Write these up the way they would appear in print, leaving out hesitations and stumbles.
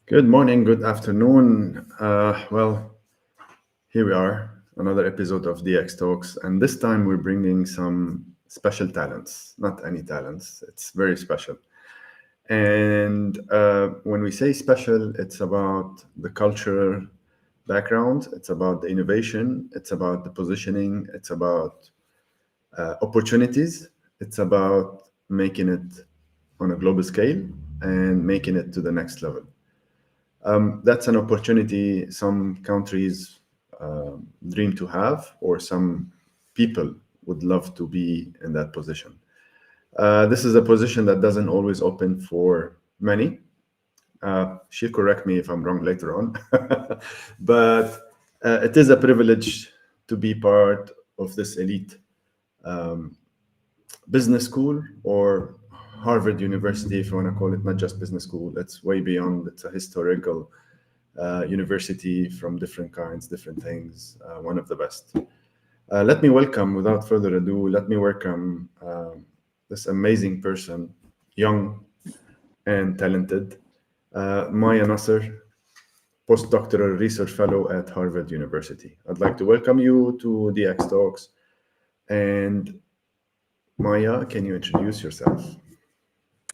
Good morning, good afternoon. Here we are, another episode of DX Talks, and this time we're bringing some special talents. Not any talents, it's very special. And when we say special, it's about the cultural background, it's about the innovation, it's about the positioning, it's about opportunities, it's about making it on a global scale and making it to the next level. That's an opportunity some countries dream to have, or some people would love to be in that position. This is a position that doesn't always open for many. She'll correct me if I'm wrong later on, but it is a privilege to be part of this elite business school, or Harvard University, if you want to call it, not just business school. It's way beyond. It's a historical university from different kinds, different things, one of the best. Let me welcome, without further ado, let me welcome this amazing person, young and talented, Maya Nasr, postdoctoral research fellow at Harvard University. I'd like to welcome you to DX Talks. And Maya, can you introduce yourself?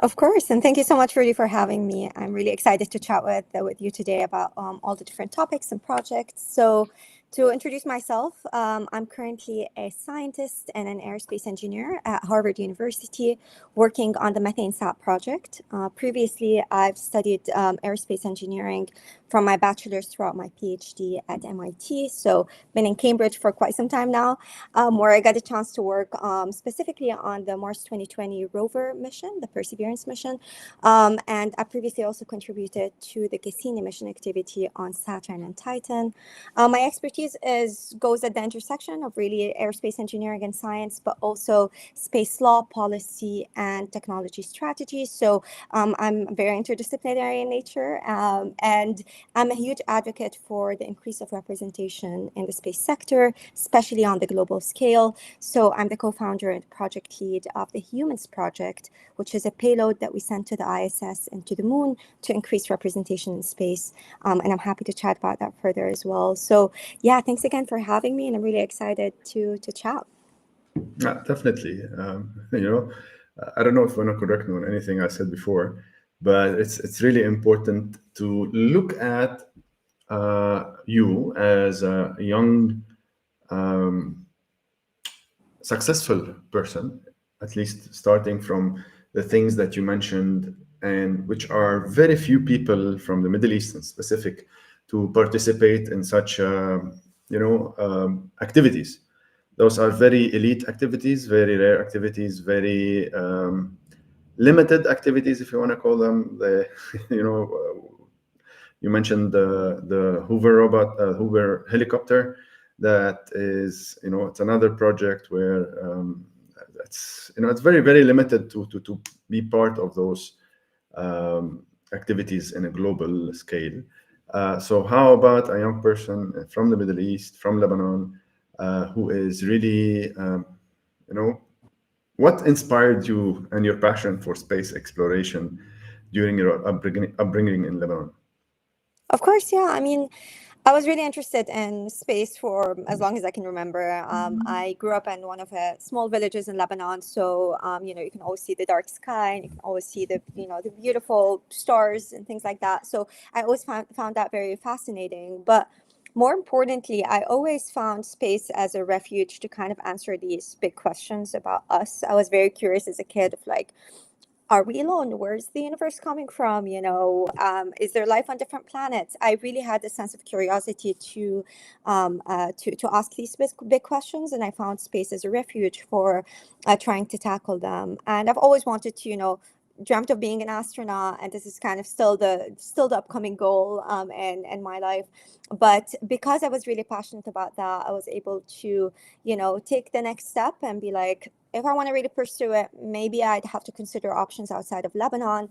Of course, and thank you so much, Rudy, for having me. I'm really excited to chat with you today about all the different topics and projects. So, to introduce myself, I'm currently a scientist and an aerospace engineer at Harvard University, working on the methane SAT project. Previously, I've studied aerospace engineering from my bachelor's throughout my PhD at MIT. So, been in Cambridge for quite some time now, where I got a chance to work specifically on the Mars 2020 rover mission, the Perseverance mission. And I previously also contributed to the Cassini mission activity on Saturn and Titan. My expertise goes at the intersection of really aerospace engineering and science, but also space law, policy, and technology strategy. So I'm very interdisciplinary in nature, and I'm a huge advocate for the increase of representation in the space sector, especially on the global scale. So I'm the co-founder and project lead of the Humans Project, which is a payload that we send to the ISS and to the moon to increase representation in space. And I'm happy to chat about that further as well. So yeah, thanks again for having me, and I'm really excited to chat. Definitely. I don't know if you want to correct me on anything I said before, but it's really important to look at you as a young, successful person, at least starting from the things that you mentioned, and which are very few people from the Middle East in specific to participate in such, activities. Those are very elite activities, very rare activities, very limited activities, if you want to call them. You mentioned the Hoover robot, Hoover helicopter. That is, it's another project where it's very, very limited to be part of those activities in a global scale. So how about a young person from the Middle East, from Lebanon, who is really, what inspired you and your passion for space exploration during your upbringing in Lebanon? Of course, yeah. I mean, I was really interested in space for as long as I can remember. I grew up in one of the small villages in Lebanon, so you can always see the dark sky, and you can always see the beautiful stars and things like that. So I always found that very fascinating. But more importantly, I always found space as a refuge to kind of answer these big questions about us. I was very curious as a kid of like, are we alone? Where's the universe coming from? Is there life on different planets? I really had a sense of curiosity to ask these big questions, and I found space as a refuge for trying to tackle them. And I've always wanted to, dreamt of being an astronaut, and this is kind of still the upcoming goal in my life. But because I was really passionate about that, I was able to take the next step and be like, if I want to really pursue it, maybe I'd have to consider options outside of Lebanon.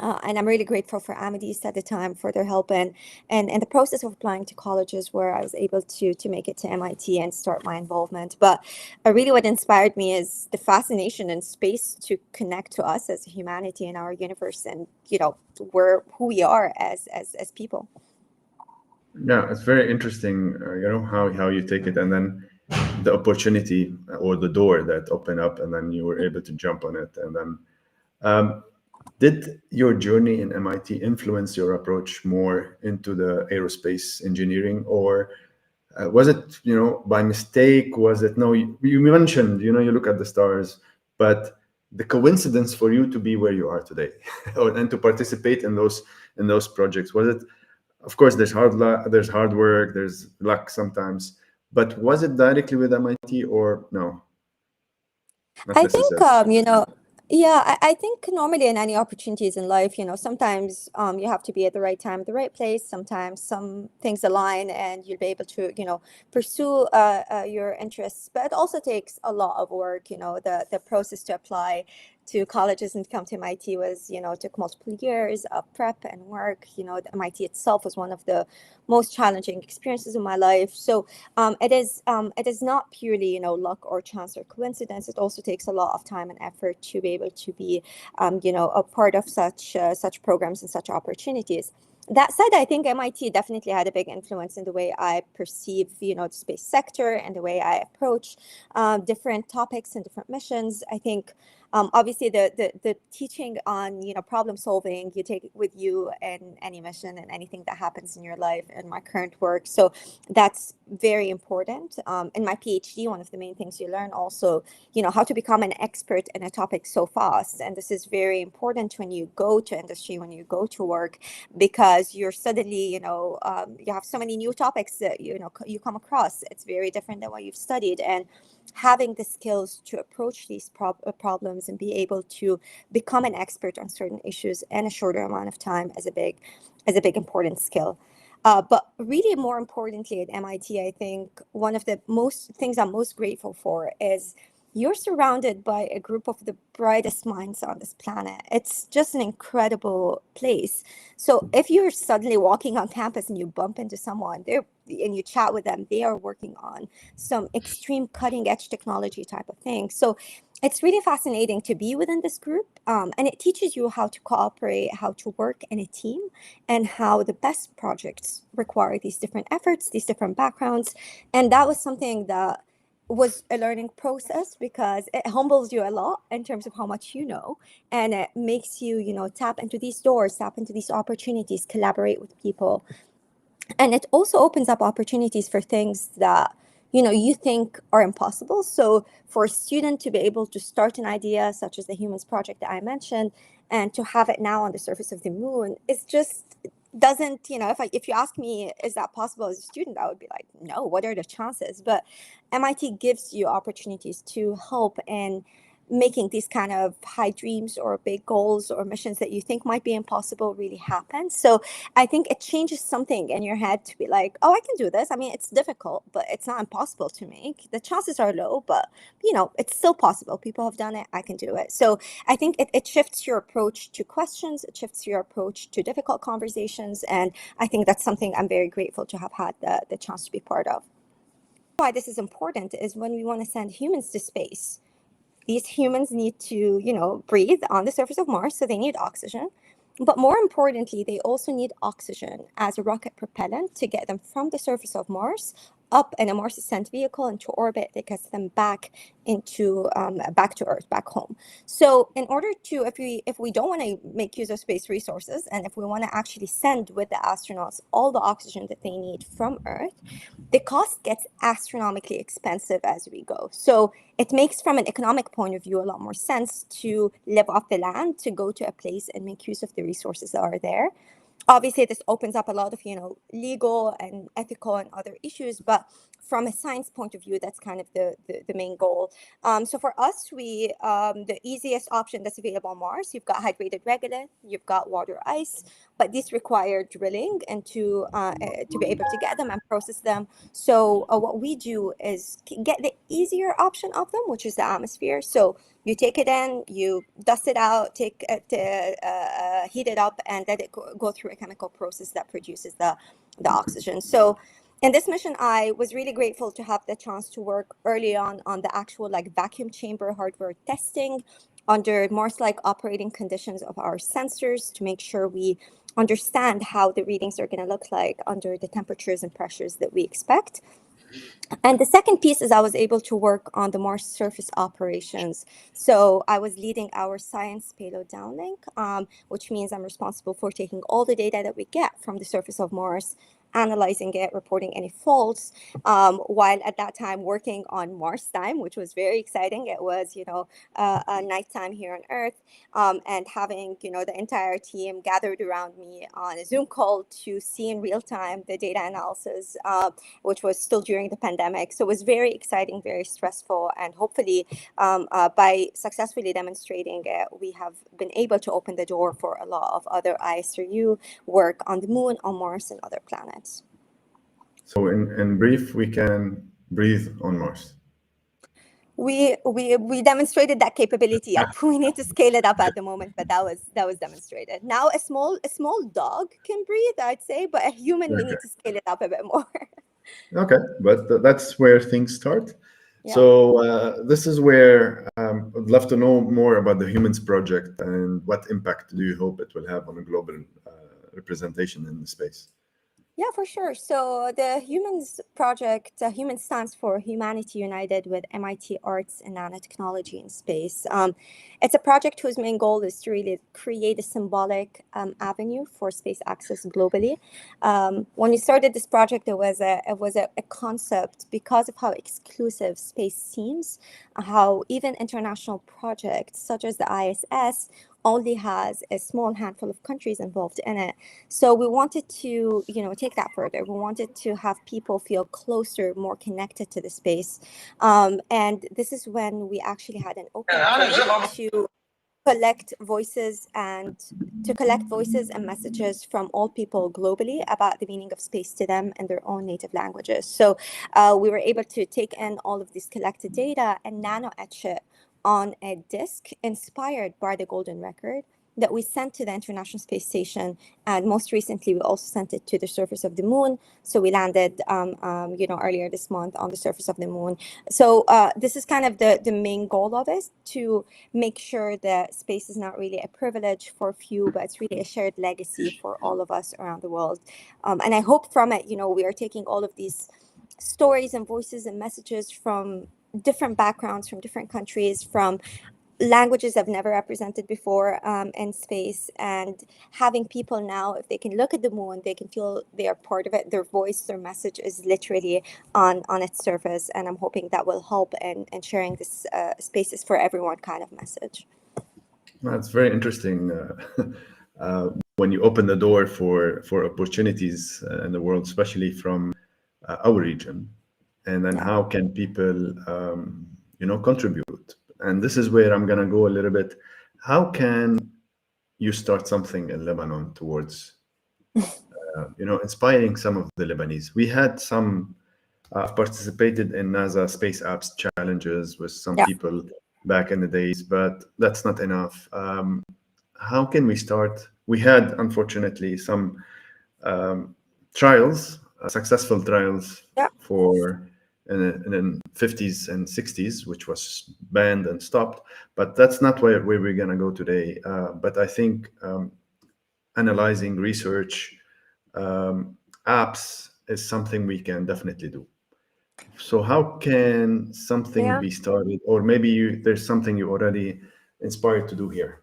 And I'm really grateful for Amethyst at the time for their help and the process of applying to colleges where I was able to make it to MIT and start my involvement. But really what inspired me is the fascination in space to connect to us as humanity in our universe and, who we are as people. Yeah, it's very interesting, how you take it, and then the opportunity or the door that opened up, and then you were able to jump on it. And then, did your journey in MIT influence your approach more into the aerospace engineering, or was it, by mistake? Was it no? You mentioned, you look at the stars, but the coincidence for you to be where you are today, and to participate in those projects, was it? Of course, there's hard work, there's luck sometimes, but was it directly with MIT or no? Not I think, necessarily. yeah, I think normally in any opportunities in life, sometimes you have to be at the right time, at the right place. Sometimes some things align and you'll be able to, pursue your interests. But it also takes a lot of work. The process to apply to colleges and to come to MIT was, took multiple years of prep and work. The MIT itself was one of the most challenging experiences in my life. So it is not purely luck or chance or coincidence. It also takes a lot of time and effort to be able to be a part of such programs and such opportunities. That said, I think MIT definitely had a big influence in the way I perceive the space sector and the way I approach different topics and different missions. I think obviously the teaching on problem solving you take with you in any mission and anything that happens in your life and my current work. So that's very important. In my PhD, one of the main things you learn also, how to become an expert in a topic so fast. And this is very important when you go to industry, when you go to work, because you're suddenly, you have so many new topics that, you come across. It's very different than what you've studied. And having the skills to approach these problems and be able to become an expert on certain issues in a shorter amount of time is a big important skill. But really, more importantly, at MIT, I think one of the most things I'm most grateful for is you're surrounded by a group of the brightest minds on this planet. It's just an incredible place. So if you're suddenly walking on campus and you bump into someone there and you chat with them, they are working on some extreme cutting edge technology type of thing. So it's really fascinating to be within this group. And it teaches you how to cooperate, how to work in a team, and how the best projects require these different efforts, these different backgrounds. And that was something that was a learning process because it humbles you a lot in terms of how much you know, and it makes you tap into these doors, tap into these opportunities, collaborate with people. And it also opens up opportunities for things that you think are impossible. So for a student to be able to start an idea such as the humans project that I mentioned and to have it now on the surface of the moon, is just doesn't if you ask me, is that possible as a student, I would be like, no, what are the chances? But MIT gives you opportunities to help in making these kind of high dreams or big goals or missions that you think might be impossible really happen. So I think it changes something in your head to be like, oh, I can do this. I mean, it's difficult, but it's not impossible to make. The chances are low, but it's still possible. People have done it. I can do it. So I think it shifts your approach to questions. It shifts your approach to difficult conversations. And I think that's something I'm very grateful to have had the chance to be part of. Why this is important is when we want to send humans to space, these humans need to, breathe on the surface of Mars, so they need oxygen. But more importantly, they also need oxygen as a rocket propellant to get them from the surface of Mars up in a Mars ascent vehicle into orbit that gets them back to Earth, back home. So in order to, if we don't want to make use of space resources, and if we want to actually send with the astronauts all the oxygen that they need from Earth, the cost gets astronomically expensive as we go. So it makes, from an economic point of view, a lot more sense to live off the land, to go to a place and make use of the resources that are there. Obviously, this opens up a lot of legal and ethical and other issues, but from a science point of view, that's kind of the main goal. So for us, the easiest option that's available on Mars, you've got hydrated regolith, you've got water ice. but these require drilling and to be able to get them and process them. So what we do is get the easier option of them, which is the atmosphere. So you take it in, you dust it out, take it, heat it up, and let it go through a chemical process that produces the oxygen. So in this mission, I was really grateful to have the chance to work early on the actual like vacuum chamber hardware testing under Morse-like operating conditions of our sensors to make sure we understand how the readings are going to look like under the temperatures and pressures that we expect. And the second piece is I was able to work on the Mars surface operations. So I was leading our science payload downlink, which means I'm responsible for taking all the data that we get from the surface of Mars, analyzing it, reporting any faults, while at that time working on Mars time, which was very exciting. It was, a nighttime here on Earth, and having, the entire team gathered around me on a Zoom call to see in real time the data analysis, which was still during the pandemic. So it was very exciting, very stressful, and hopefully by successfully demonstrating it, we have been able to open the door for a lot of other ISRU work on the moon, on Mars, and other planets. So in brief, we can breathe on Mars. We demonstrated that capability. We need to scale it up at the moment, but that was demonstrated. Now a small dog can breathe, I'd say, but a human, we need to scale it up a bit more. Okay, but that's where things start. Yeah. So this is where I'd love to know more about the Humans Project and what impact do you hope it will have on a global representation in the space? Yeah, for sure. So the Humans Project, Human stands for Humanity United with MIT Arts and Nanotechnology in Space. It's a project whose main goal is to really create a symbolic avenue for space access globally. When we started this project, it was a concept because of how exclusive space seems, how even international projects such as the ISS only has a small handful of countries involved in it. So we wanted to, take that further. We wanted to have people feel closer, more connected to the space. And this is when we actually had an open call to collect voices and messages from all people globally about the meaning of space to them in their own native languages. So we were able to take in all of this collected data and nano etch it on a disk inspired by the Golden Record that we sent to the International Space Station. And most recently, we also sent it to the surface of the moon. So we landed, earlier this month on the surface of the moon. So this is kind of the main goal of it, to make sure that space is not really a privilege for a few, but it's really a shared legacy for all of us around the world. And I hope from it, we are taking all of these stories and voices and messages from different backgrounds, from different countries, from languages I've never represented before in space, and having people now, if they can look at the moon, they can feel they are part of it. Their voice, their message is literally on its surface, and I'm hoping that will help in sharing this spaces for everyone kind of message. That's very interesting. When you open the door for opportunities in the world, especially from our region, and then how can people, contribute? And this is where I'm going to go a little bit. How can you start something in Lebanon towards, inspiring some of the Lebanese? We had some participated in NASA Space Apps challenges with some people back in the days, but that's not enough. How can we start? We had, unfortunately, some trials, successful trials for in the 50s and 60s, which was banned and stopped. But that's not where we're going to go today. But I think analyzing research apps is something we can definitely do. So how can something be started? Or maybe there's something you already inspired to do here.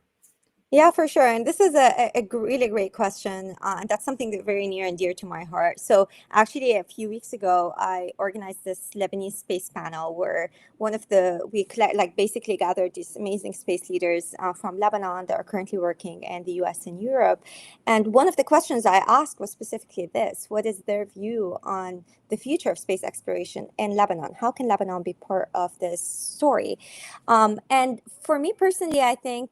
Yeah, for sure. And this is a really great question. And that's something that's very near and dear to my heart. So actually, a few weeks ago, I organized this Lebanese space panel where we basically gathered these amazing space leaders from Lebanon that are currently working in the US and Europe. And one of the questions I asked was specifically this: what is their view on the future of space exploration in Lebanon? How can Lebanon be part of this story? And for me personally, I think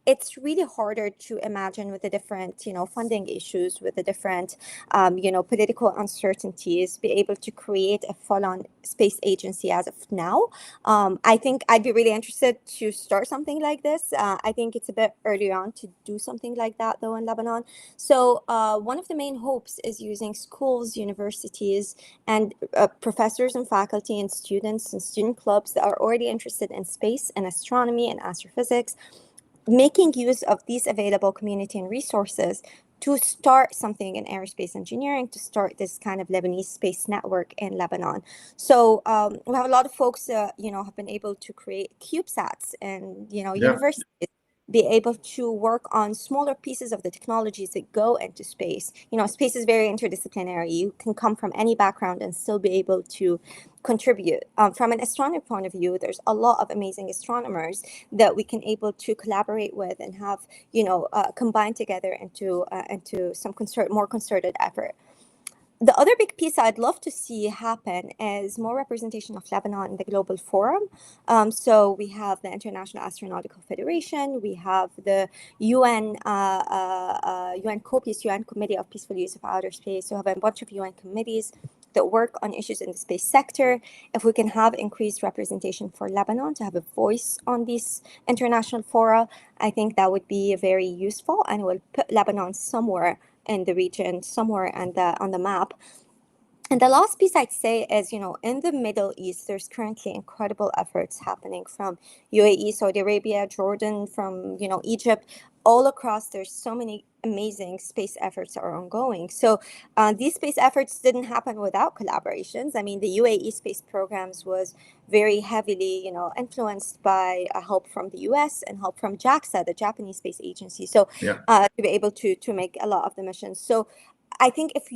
it's really harder to imagine with the different, funding issues, with the different, political uncertainties, be able to create a full-on space agency as of now. I think I'd be really interested to start something like this. I think it's a bit early on to do something like that, though, in Lebanon. So one of the main hopes is using schools, universities, and professors and faculty and students and student clubs that are already interested in space and astronomy and astrophysics, making use of these available community and resources to start something in aerospace engineering, to start this kind of Lebanese space network in Lebanon. So we have a lot of folks, have been able to create CubeSats and, universities, be able to work on smaller pieces of the technologies that go into space. Space is very interdisciplinary. You can come from any background and still be able to contribute. From an astronomy point of view, there's a lot of amazing astronomers that we can able to collaborate with and have, combine together into some more concerted effort. The other big piece I'd love to see happen is more representation of Lebanon in the global forum. So we have the International Astronautical Federation, we have the UN COPIS, UN Committee of Peaceful Use of Outer Space. So we have a bunch of UN committees that work on issues in the space sector. If we can have increased representation for Lebanon to have a voice on these international fora, I think that would be very useful and will put Lebanon somewhere in the region, somewhere on the map. And the last piece I'd say is, in the Middle East, there's currently incredible efforts happening from UAE, Saudi Arabia, Jordan, from, Egypt, all across. There's so many amazing space efforts that are ongoing. So these space efforts didn't happen without collaborations. I mean, the UAE space programs was very heavily, influenced by help from the US and help from JAXA, the Japanese Space Agency. So to be able to make a lot of the missions. So I think if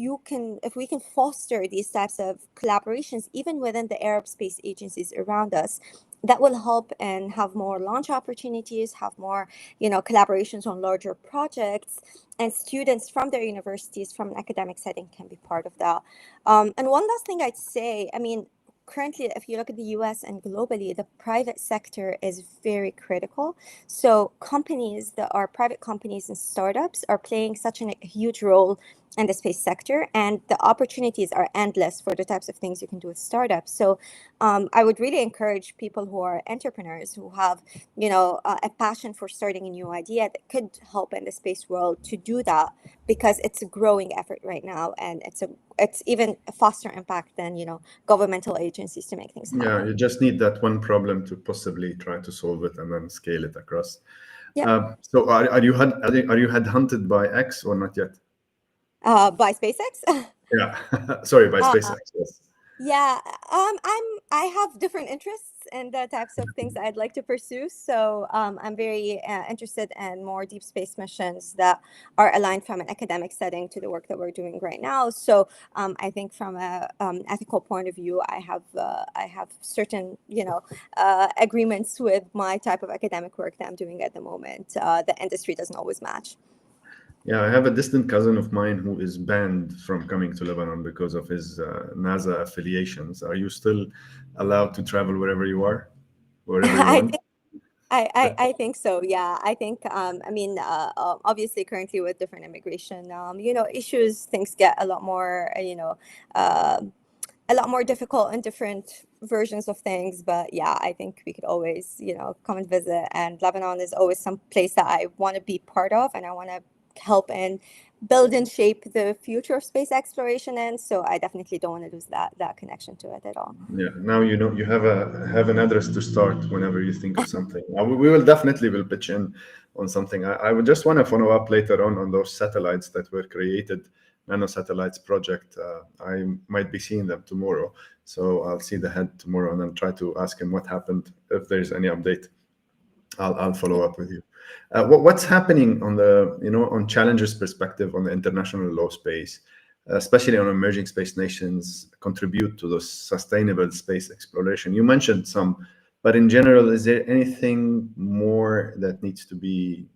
we can foster these types of collaborations, even within the Arab space agencies around us, that will help and have more launch opportunities, have more, collaborations on larger projects, and students from their universities, from an academic setting, can be part of that. And one last thing I'd say, I mean, currently, if you look at the US and globally, the private sector is very critical. So companies that are private companies and startups are playing such a huge role in the space sector, and the opportunities are endless for the types of things you can do with startups. So I would really encourage people who are entrepreneurs, who have, a passion for starting a new idea that could help in the space world, to do that, because it's a growing effort right now, and it's even a faster impact than, governmental agencies to make things happen. Yeah, you just need that one problem to possibly try to solve it and then scale it across. Yeah. So are you headhunted by X or not yet? By SpaceX? Yeah, sorry, by SpaceX. Yes. Yeah, I have different interests in the types of things I'd like to pursue. So I'm very interested in more deep space missions that are aligned from an academic setting to the work that we're doing right now. So I think from a ethical point of view, I have certain agreements with my type of academic work that I'm doing at the moment. The industry doesn't always match. Yeah, I have a distant cousin of mine who is banned from coming to Lebanon because of his NASA affiliations. Are you still allowed to travel wherever you are, wherever you I want? think I think so. Yeah, I think. I mean, obviously, currently with different immigration, issues, things get a lot more, uh, a lot more difficult in different versions of things. But yeah, I think we could always, come and visit. And Lebanon is always some place that I want to be part of, and I want to help and build and shape the future of space exploration in. So I definitely don't want to lose that connection to it at all. Yeah, now you know you have an address to start whenever you think of something. We will definitely will pitch in on something. I would just want to follow up later on those satellites that were created, nanosatellites project. I might be seeing them tomorrow, so I'll see the head tomorrow and then try to ask him what happened. If there's any update, I'll follow up with you. What's happening on the on challengers' perspective on the international law space, especially on emerging space nations contribute to the sustainable space exploration? You mentioned some, but in general, is there anything more that needs to be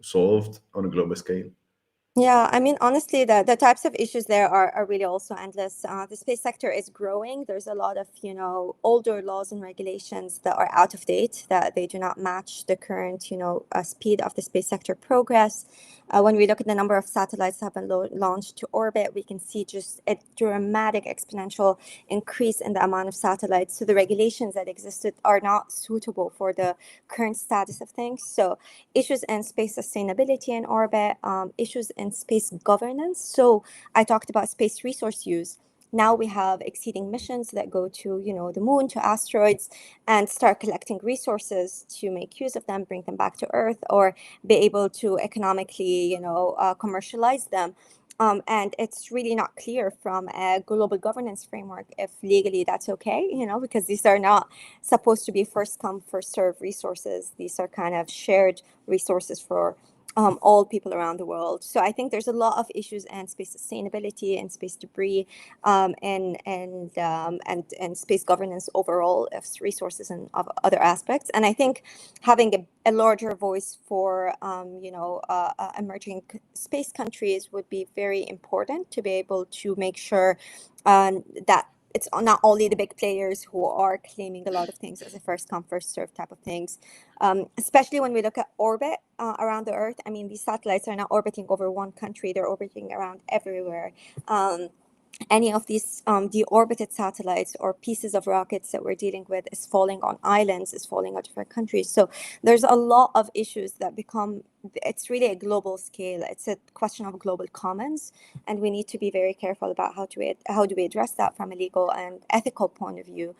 solved on a global scale? Yeah, I mean, honestly, the types of issues there are really also endless. The space sector is growing. There's a lot of, older laws and regulations that are out of date, that they do not match the current, speed of the space sector progress. When we look at the number of satellites that have been launched to orbit, we can see just a dramatic exponential increase in the amount of satellites. So the regulations that existed are not suitable for the current status of things. So issues in space sustainability in orbit, issues in space governance. So I talked about space resource use. Now we have exceeding missions that go to, the moon, to asteroids, and start collecting resources to make use of them, bring them back to Earth, or be able to economically, commercialize them. And it's really not clear from a global governance framework if legally that's okay, because these are not supposed to be first come, first serve resources. These are kind of shared resources for all people around the world. So I think there's a lot of issues in space sustainability and space debris, and space governance overall of resources and of other aspects. And I think having a larger voice for emerging space countries would be very important to be able to make sure that it's not only the big players who are claiming a lot of things as a first come first serve type of things, especially when we look at orbit around the Earth. I mean, these satellites are not orbiting over one country; they're orbiting around everywhere. Any of these deorbited satellites or pieces of rockets that we're dealing with is falling on islands, is falling on different countries. So there's a lot of issues that become, it's really a global scale. It's a question of global commons, and we need to be very careful about how do we address that from a legal and ethical point of view,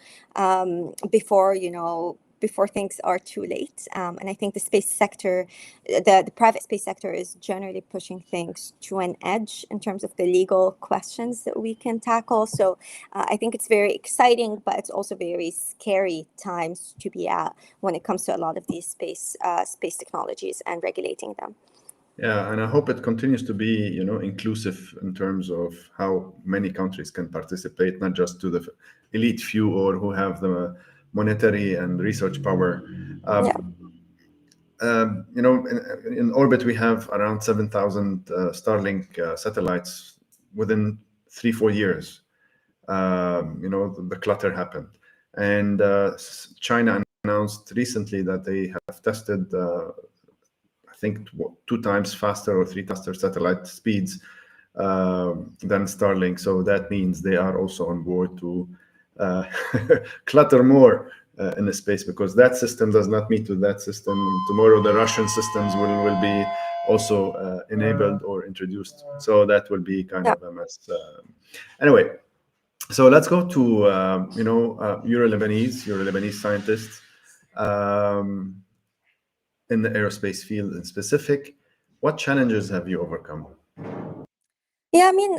before things are too late. And I think the space sector, the private space sector, is generally pushing things to an edge in terms of the legal questions that we can tackle. So I think it's very exciting, but it's also very scary times to be at when it comes to a lot of these space technologies and regulating them. Yeah, and I hope it continues to be, inclusive in terms of how many countries can participate, not just to the elite few or who have the monetary and research power. Yeah. In orbit, we have around 7,000 Starlink satellites within 3-4 years. The clutter happened. And China announced recently that they have tested, I think, 2 times faster or 3 times faster satellite speeds than Starlink. So that means they are also on board to clutter more in the space, because that system does not meet with that system. Tomorrow, the Russian systems will be also enabled or introduced. So that will be kind Yeah. of a mess. Anyway, so let's go to, you're a Lebanese scientist in the aerospace field in specific. What challenges have you overcome? Yeah, I mean,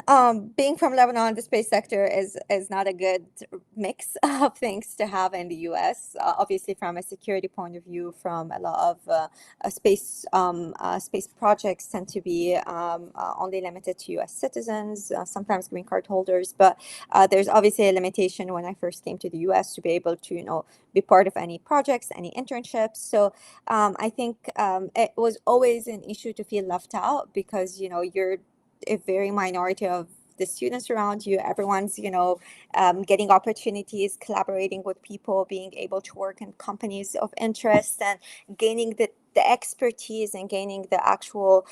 being from Lebanon, the space sector is not a good mix of things to have in the U.S. Obviously, from a security point of view, from a lot of space projects tend to be only limited to U.S. citizens, sometimes green card holders. But there's obviously a limitation when I first came to the U.S. to be able to, be part of any projects, any internships. So I think it was always an issue to feel left out, because you're a very minority of the students around you. Everyone's getting opportunities, collaborating with people, being able to work in companies of interest, and gaining the expertise and gaining the actual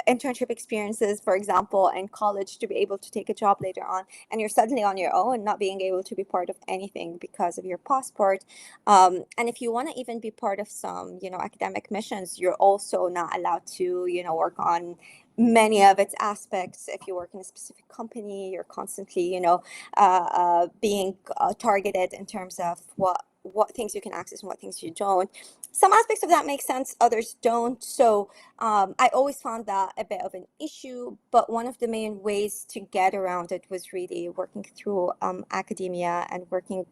internship experiences, for example, in college, to be able to take a job later on. And you're suddenly on your own, not being able to be part of anything because of your passport. And if you want to even be part of some academic missions, you're also not allowed to work on many of its aspects. If you work in a specific company, you're constantly being targeted in terms of what things you can access and what things you don't. Some aspects of that make sense, others don't. So I always found that a bit of an issue, but one of the main ways to get around it was really working through academia and working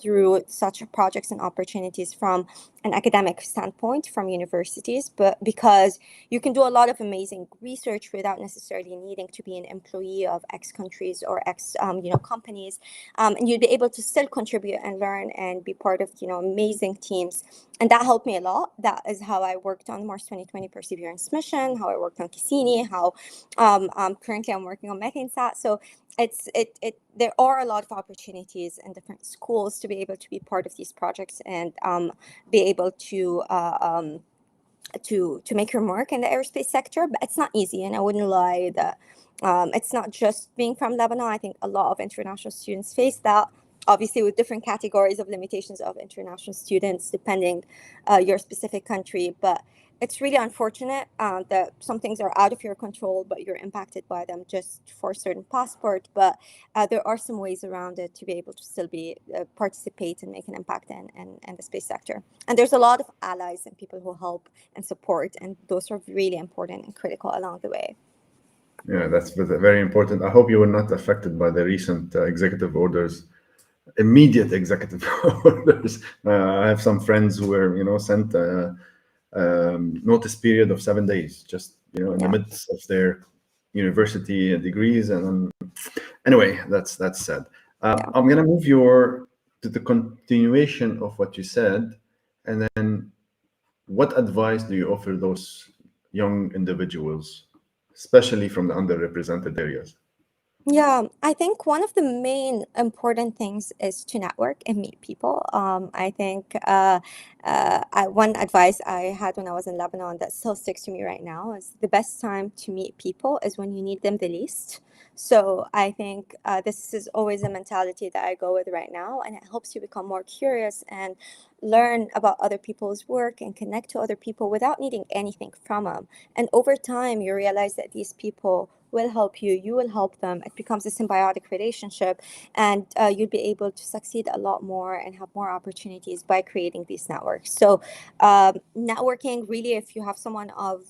through such projects and opportunities from an academic standpoint from universities, but because you can do a lot of amazing research without necessarily needing to be an employee of X countries or X companies, and you'd be able to still contribute and learn and be part of amazing teams And that helped me a lot. That is how I worked on Mars 2020 Perseverance mission, how I worked on Cassini, how currently I'm working on MethaneSat. So there are a lot of opportunities in different schools to be able to be part of these projects and be able to make your mark in the aerospace sector. But it's not easy, and I wouldn't lie that it's not just being from Lebanon. I think a lot of international students face that, obviously with different categories of limitations of international students depending your specific country. But it's really unfortunate that some things are out of your control, but you're impacted by them just for a certain passport. But there are some ways around it to be able to still be participate and make an impact in the space sector. And there's a lot of allies and people who help and support, and those are really important and critical along the way. Yeah, that's very important. I hope you were not affected by the recent executive orders, immediate executive orders. I have some friends who were, sent a notice period of 7 days, just in the Yeah. midst of their university degrees. And anyway, that's sad. Yeah. I'm gonna move to the continuation of what you said, and then what advice do you offer those young individuals, especially from the underrepresented areas? Yeah, I think one of the main important things is to network and meet people. I think one advice I had when I was in Lebanon that still sticks to me right now is the best time to meet people is when you need them the least. So I think this is always a mentality that I go with right now, and it helps you become more curious and learn about other people's work and connect to other people without needing anything from them. And over time, you realize that these people will help you, you will help them. It becomes a symbiotic relationship, and you'll be able to succeed a lot more and have more opportunities by creating these networks. So networking, really, if you have someone of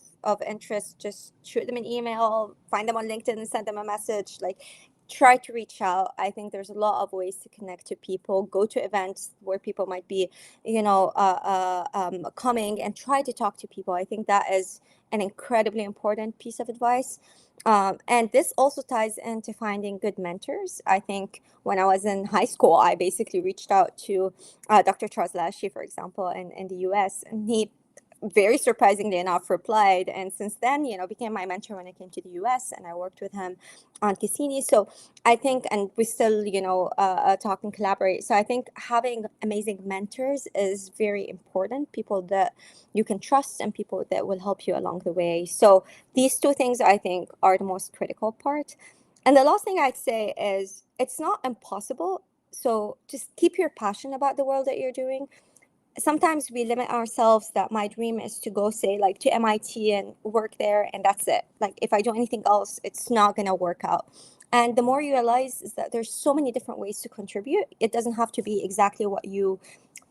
interest, just shoot them an email, find them on LinkedIn and send them a message. Like, try to reach out. I think there's a lot of ways to connect to people. Go to events where people might be coming, and try to talk to people. I think that is an incredibly important piece of advice. And this also ties into finding good mentors. I think when I was in high school, I basically reached out to Dr. Charles Lashy, for example, in the US, and he very surprisingly enough replied, and since then became my mentor when I came to the US, and I worked with him on Cassini. So I think, and we still talk and collaborate. So I think having amazing mentors is very important, people that you can trust and people that will help you along the way. So these two things I think are the most critical part. And the last thing I'd say is it's not impossible, so just keep your passion about the world that you're doing. Sometimes we limit ourselves, that my dream is to go, say, like, to MIT and work there, and that's it. Like, if I do anything else, it's not going to work out. And the more you realize is that there's so many different ways to contribute. It doesn't have to be exactly what you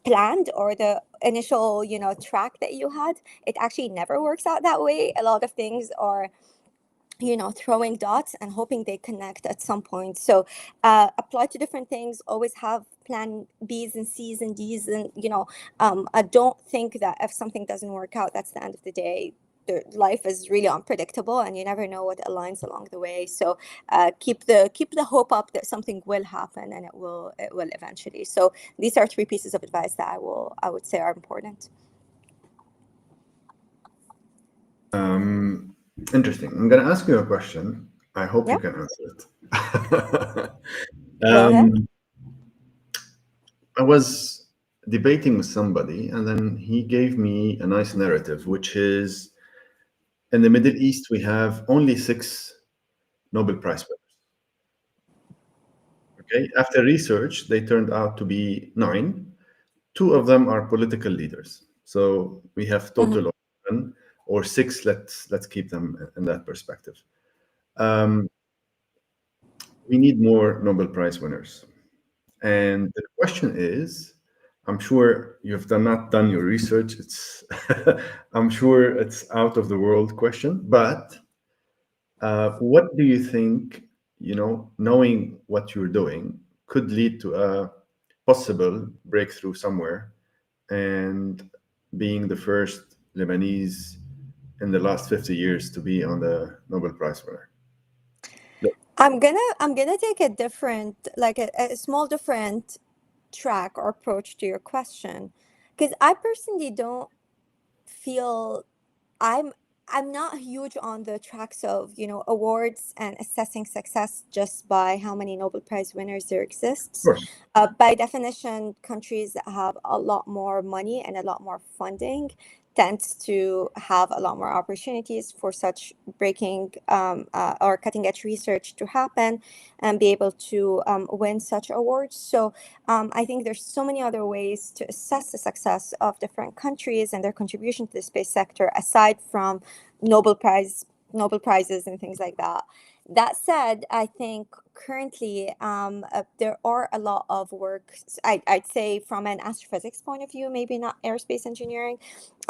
planned or the initial track that you had. It actually never works out that way. A lot of things are throwing dots and hoping they connect at some point. So apply to different things, always have plan B's and C's and D's, and I don't think that if something doesn't work out, that's the end of the day. Life is really unpredictable, and you never know what aligns along the way. So keep the hope up that something will happen, and it will eventually. So these are three pieces of advice that I would say are important. Interesting. I'm going to ask you a question. I hope you Yeah, can answer it. go ahead. I was debating with somebody, and then he gave me a nice narrative, which is in the Middle East, we have only 6 Nobel Prize winners. Okay. After research, they turned out to be 9. 2 of them are political leaders. So we have Mhm. total of 7 or 6. Let's keep them in that perspective. Um, we need more Nobel Prize winners. And the question is, I'm sure you've not done your research. I'm sure it's out of the world question, but what do you think, knowing what you're doing could lead to a possible breakthrough somewhere and being the first Lebanese in the last 50 years to be on the Nobel Prize winner? I'm gonna take a different, like a small different track or approach to your question. Because I personally don't feel I'm I'm not huge on the tracks of, awards and assessing success just by how many Nobel Prize winners there Of exists. course. By definition, countries that have a lot more money and a lot more funding tends to have a lot more opportunities for such breaking or cutting edge research to happen and be able to win such awards. So I think there's so many other ways to assess the success of different countries and their contribution to the space sector aside from Nobel Prize, Nobel Prizes and things like that. That said, I think currently there are a lot of work, I'd say from an astrophysics point of view, maybe not aerospace engineering,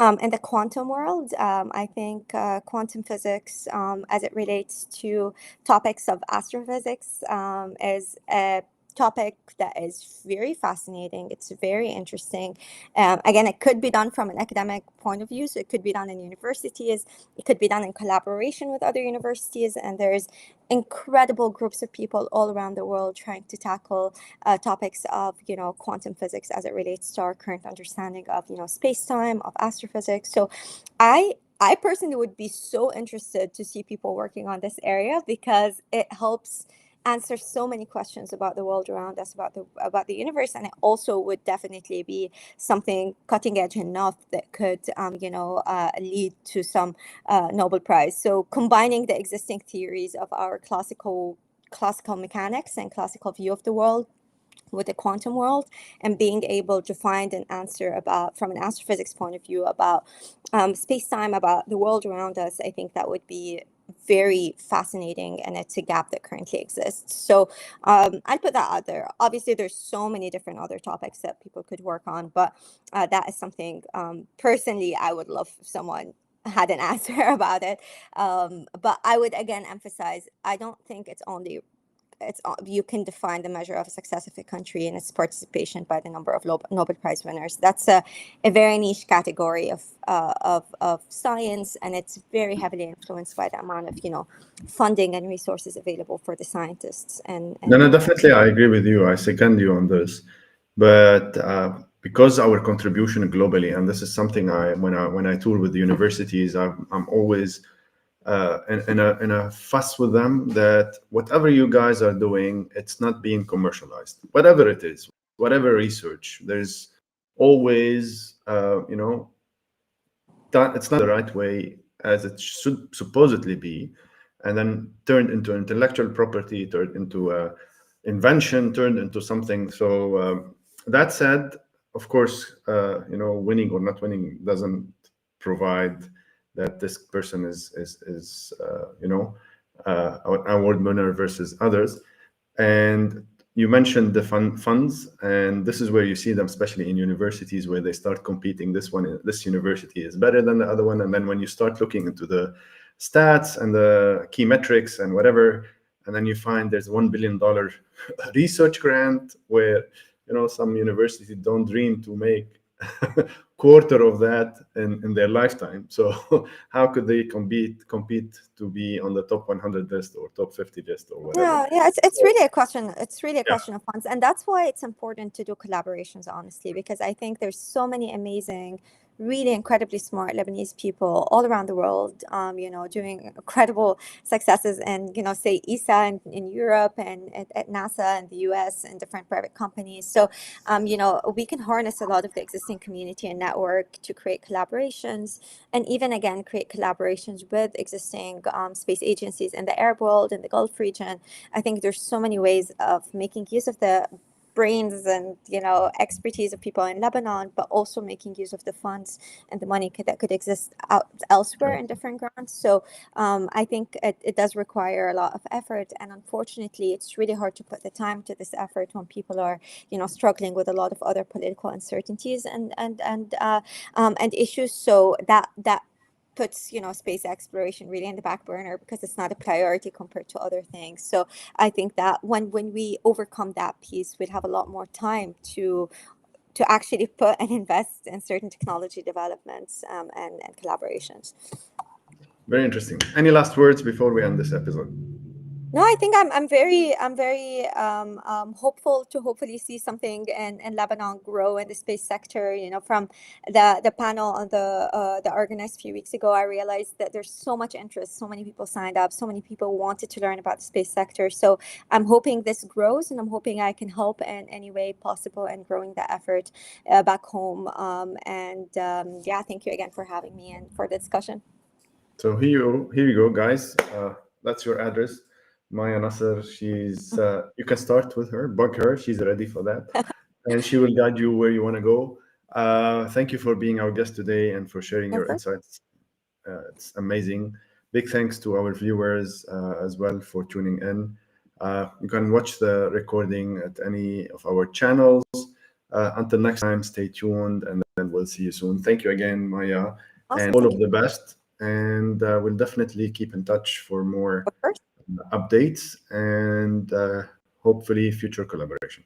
in the quantum world. I think quantum physics, as it relates to topics of astrophysics, is a topic that is very fascinating. It's very interesting. Again, it could be done from an academic point of view, so it could be done in universities, it could be done in collaboration with other universities, and there's incredible groups of people all around the world trying to tackle topics of quantum physics as it relates to our current understanding of space-time, of astrophysics. So I personally would be so interested to see people working on this area because it helps answer so many questions about the world around us, about the universe, and it also would definitely be something cutting edge enough that could lead to some Nobel Prize. So combining the existing theories of our classical mechanics and classical view of the world with the quantum world and being able to find an answer about, from an astrophysics point of view, about space-time, about the world around us, I think that would be very fascinating, and it's a gap that currently exists. So I'll put that out there. Obviously, there's so many different other topics that people could work on, but that is something personally I would love if someone had an answer about it. But I would again emphasize, I don't think you can define the measure of a success of a country and its participation by the number of Nobel Prize winners. That's a very niche category of science, and it's very heavily influenced by the amount of funding and resources available for the scientists. No, definitely, I agree with you. I second you on this. But because our contribution globally, and this is something when I tour with the universities, I'm always in a fuss with them that whatever you guys are doing, it's not being commercialized. Whatever it is, whatever research, there's always it's not the right way as it should supposedly be, and then turned into intellectual property, turned into invention, turned into something. So that said, of course, winning or not winning doesn't provide that this person is an award winner versus others. And you mentioned the funds, and this is where you see them, especially in universities, where they start competing. This university is better than the other one, and then when you start looking into the stats and the key metrics and whatever, and then you find there's $1 billion research grant where some universities don't dream to make quarter of that in their lifetime. So how could they compete to be on the top 100 list or top 50 list or whatever? Yeah, it's really a question. It's really a Yeah. question of funds, and that's why it's important to do collaborations, honestly, because I think there's so many amazing, really incredibly smart Lebanese people all around the world, doing incredible successes, and say ESA in Europe and at NASA in the US and different private companies. So, we can harness a lot of the existing community and network to create collaborations, and even again create collaborations with existing space agencies in the Arab world, in the Gulf region. I think there's so many ways of making use of the brains and expertise of people in Lebanon, but also making use of the funds and the money that could exist elsewhere in different grants. So I think it does require a lot of effort, and unfortunately, it's really hard to put the time to this effort when people are struggling with a lot of other political uncertainties and issues. So that puts space exploration really in the back burner because it's not a priority compared to other things. So I think that when we overcome that piece, we'd have a lot more time to actually put and invest in certain technology developments and collaborations. Very interesting. Any last words before we end this episode? No, I think I'm very hopeful to hopefully see something in Lebanon grow in the space sector. You know, from the panel on the organized a few weeks ago, I realized that there's so much interest, so many people signed up, so many people wanted to learn about the space sector. So I'm hoping this grows, and I'm hoping I can help in any way possible in growing the effort back home. Yeah, thank you again for having me and for the discussion. So here you go, guys. That's your address, Maya Nasr. She's you can start with her, bug her. She's ready for that, and she will guide you where you want to go. Thank you for being our guest today and for sharing Of your course. insights. It's amazing. Big thanks to our viewers as well for tuning in. You can watch the recording at any of our channels. Until next time, stay tuned, and then we'll see you soon. Thank you again, Maya, and Awesome. all Thank of you. the best. And we'll definitely keep in touch for more Of course. updates and hopefully future collaboration.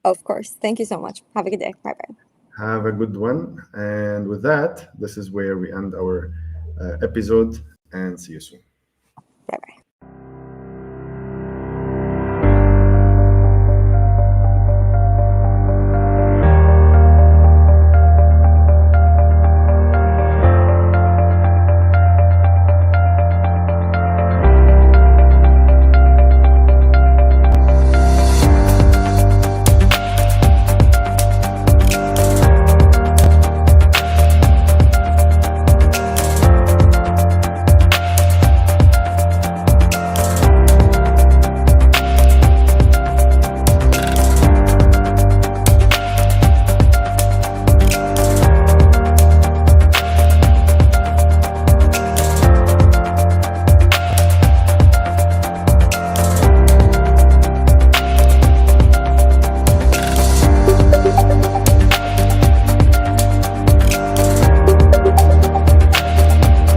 Of course. Thank you so much. Have a good day. Bye bye. Have a good one. And with that, this is where we end our episode, and see you soon. Bye bye.